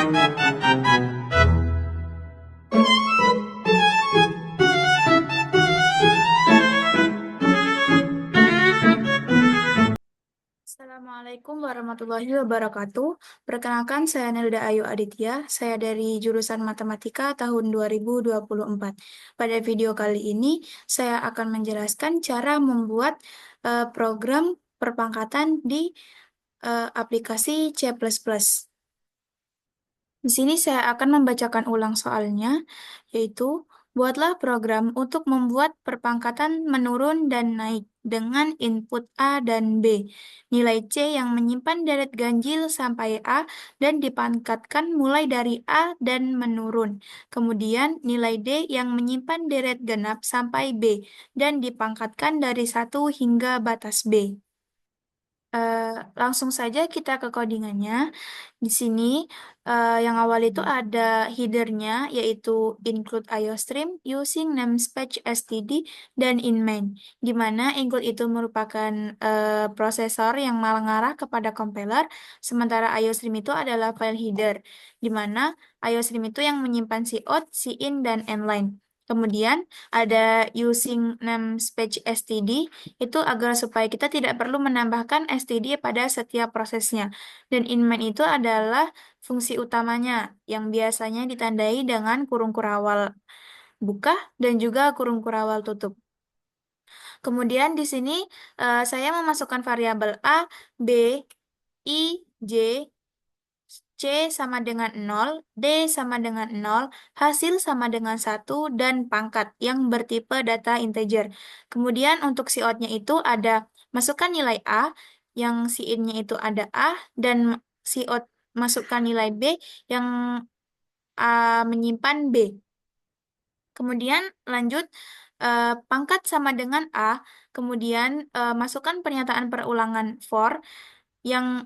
Assalamualaikum warahmatullahi wabarakatuh. Perkenalkan, saya Nelda Ayu Aditya. Saya dari jurusan Matematika tahun 2024. Pada video kali ini, saya akan menjelaskan cara membuat program perpangkatan di aplikasi C++. Di sini saya akan membacakan ulang soalnya, yaitu buatlah program untuk membuat perpangkatan menurun dan naik dengan input A dan B. Nilai C yang menyimpan deret ganjil sampai A dan dipangkatkan mulai dari A dan menurun. Kemudian nilai D yang menyimpan deret genap sampai B dan dipangkatkan dari 1 hingga batas B. Eh, Langsung saja kita ke codingannya. Di sini yang awal itu ada headernya yaitu include IOStream using namespace std dan in main, di mana include itu merupakan prosesor yang mengarah kepada compiler, sementara IOStream itu adalah file header, di mana IOStream itu yang menyimpan cout, cin, dan inline. Kemudian ada using namespace std itu agar supaya kita tidak perlu menambahkan std pada setiap prosesnya. Dan inmain itu adalah fungsi utamanya yang biasanya ditandai dengan kurung kurawal buka dan juga kurung kurawal tutup. Kemudian di sini saya memasukkan variabel A, B, I, J, C sama dengan 0, D sama dengan 0, hasil sama dengan 1, dan pangkat yang bertipe data integer. Kemudian untuk cout-nya itu ada masukkan nilai A, yang in-nya itu ada A, dan cout masukkan nilai B yang menyimpan B. Kemudian lanjut pangkat sama dengan A, kemudian masukkan pernyataan perulangan for yang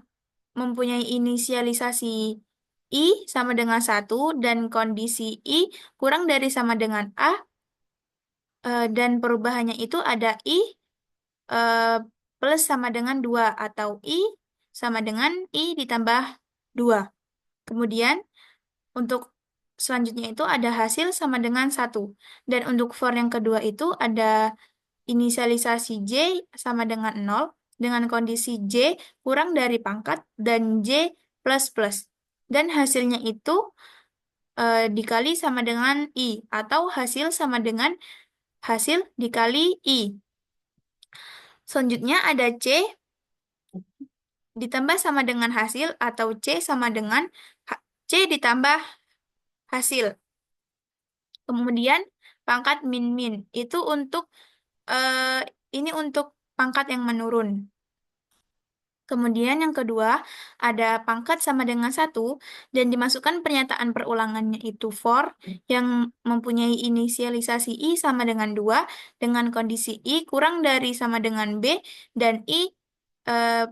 mempunyai inisialisasi I sama dengan 1 dan kondisi I kurang dari sama dengan A, dan perubahannya itu ada I eh, plus sama dengan 2 atau I sama dengan I ditambah 2. Kemudian untuk selanjutnya itu ada hasil sama dengan 1. Dan untuk for yang kedua itu ada inisialisasi J sama dengan 0 dengan kondisi J kurang dari pangkat dan J plus plus. Dan hasilnya itu dikali sama dengan I atau hasil sama dengan hasil dikali I. Selanjutnya ada C ditambah sama dengan hasil atau C sama dengan C ditambah hasil. Kemudian pangkat min-min itu untuk ini untuk pangkat yang menurun. Kemudian yang kedua ada pangkat sama dengan 1 dan dimasukkan pernyataan perulangannya itu for yang mempunyai inisialisasi I sama dengan 2 dengan kondisi I kurang dari sama dengan B dan I eh,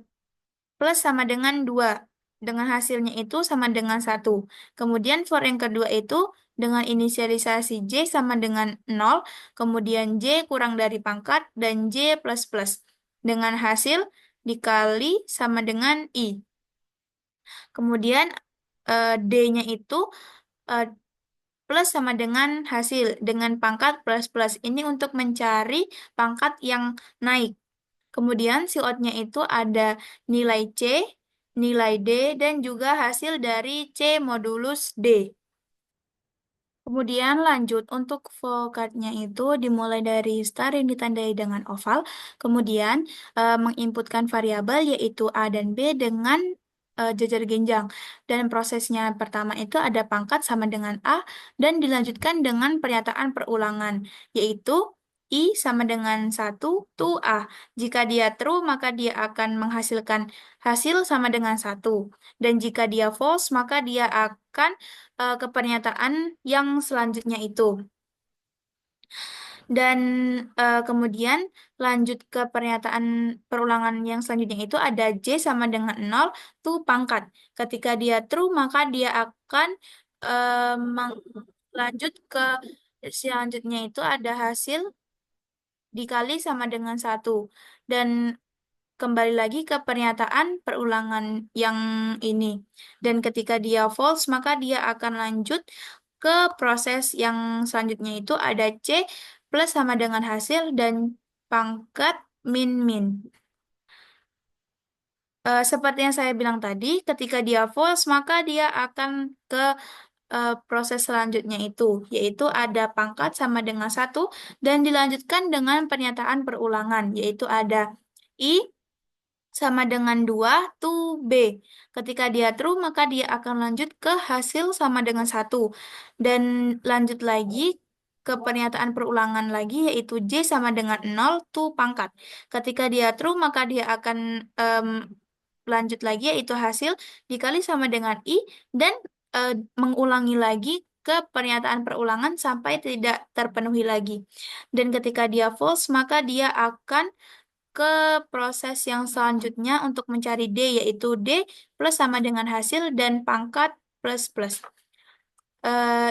plus sama dengan 2 dengan hasilnya itu sama dengan 1. Kemudian for yang kedua itu dengan inisialisasi J sama dengan 0, kemudian J kurang dari pangkat dan J plus plus dengan hasil dikali sama dengan I. Kemudian D-nya itu eh, plus sama dengan hasil dengan pangkat plus plus. Ini untuk mencari pangkat yang naik. Kemudian cout-nya itu ada nilai C, nilai D, dan juga hasil dari C modulus D. Kemudian lanjut untuk vocab-nya itu dimulai dari star yang ditandai dengan oval, kemudian menginputkan variabel yaitu A dan B dengan jajar genjang. Dan prosesnya pertama itu ada pangkat sama dengan A dan dilanjutkan dengan pernyataan perulangan yaitu I sama dengan 1 to A. Jika dia true maka dia akan menghasilkan hasil sama dengan 1. Dan jika dia false maka dia akan ke pernyataan yang selanjutnya itu. Dan kemudian lanjut ke pernyataan perulangan yang selanjutnya itu ada J sama dengan 0 tuh pangkat. Ketika dia true maka dia akan lanjut ke selanjutnya itu ada hasil dikali sama dengan 1. Dan kembali lagi ke pernyataan perulangan yang ini. Dan ketika dia false, maka dia akan lanjut ke proses yang selanjutnya itu ada C plus sama dengan hasil dan pangkat min-min. Seperti yang saya bilang tadi, ketika dia false, maka dia akan ke proses selanjutnya itu, yaitu ada pangkat sama dengan satu, dan dilanjutkan dengan pernyataan perulangan, yaitu ada I sama dengan 2 to B. Ketika dia true, maka dia akan lanjut ke hasil sama dengan satu. Dan lanjut lagi ke pernyataan perulangan lagi, yaitu J sama dengan 0 to pangkat. Ketika dia true, maka dia akan lanjut lagi, yaitu hasil dikali sama dengan I, dan eh, mengulangi lagi ke pernyataan perulangan sampai tidak terpenuhi lagi. Dan ketika dia false, maka dia akan ke proses yang selanjutnya untuk mencari D, yaitu D plus sama dengan hasil dan pangkat plus plus.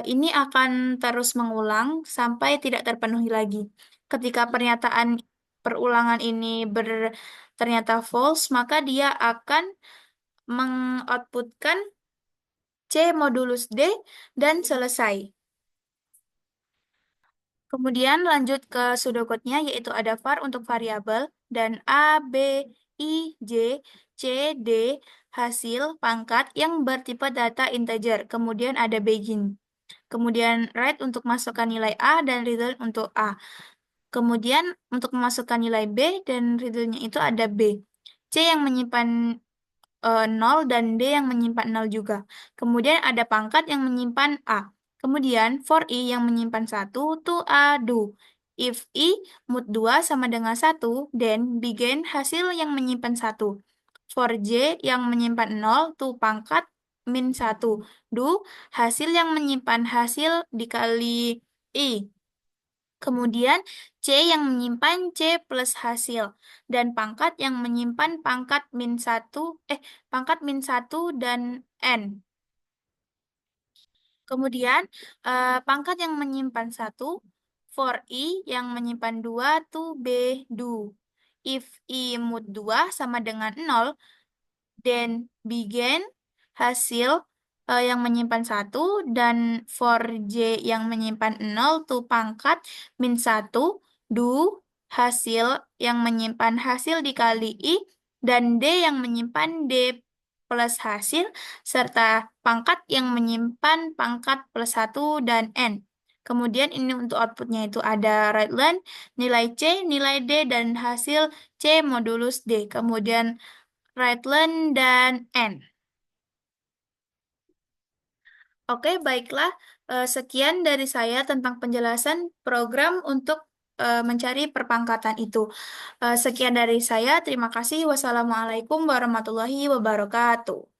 Ini akan terus mengulang sampai tidak terpenuhi lagi. Ketika pernyataan perulangan ini ternyata false, maka dia akan mengoutputkan C modulus D dan selesai. Kemudian lanjut ke pseudocode-nya, yaitu ada var untuk variabel dan A, B, I, J, C, D hasil pangkat yang bertipe data integer. Kemudian ada begin. Kemudian write untuk masukkan nilai A dan return untuk A. Kemudian untuk memasukkan nilai B dan return-nya itu ada B. C yang menyimpan 0 dan D yang menyimpan 0 juga. Kemudian ada pangkat yang menyimpan A. Kemudian for I yang menyimpan satu to A do. If I mood 2 sama dengan satu, then begin hasil yang menyimpan satu. For J yang menyimpan 0 to pangkat min satu. Do hasil yang menyimpan hasil dikali I. Kemudian C yang menyimpan C plus hasil dan pangkat yang menyimpan pangkat min satu dan N. Kemudian pangkat yang menyimpan satu for I yang menyimpan 2 to B do. If I mood 2 sama dengan 0, then begin hasil yang menyimpan satu dan for J yang menyimpan 0 to pangkat min satu do hasil yang menyimpan hasil dikali I dan D yang menyimpan D plus hasil serta pangkat yang menyimpan pangkat plus satu dan N. Kemudian ini untuk outputnya itu ada write len, nilai C, nilai D, dan hasil C modulus D. Kemudian Raglan, dan N. Oke, baiklah. Sekian dari saya tentang penjelasan program untuk mencari perpangkatan itu. Sekian dari saya. Terima kasih. Wassalamualaikum warahmatullahi wabarakatuh.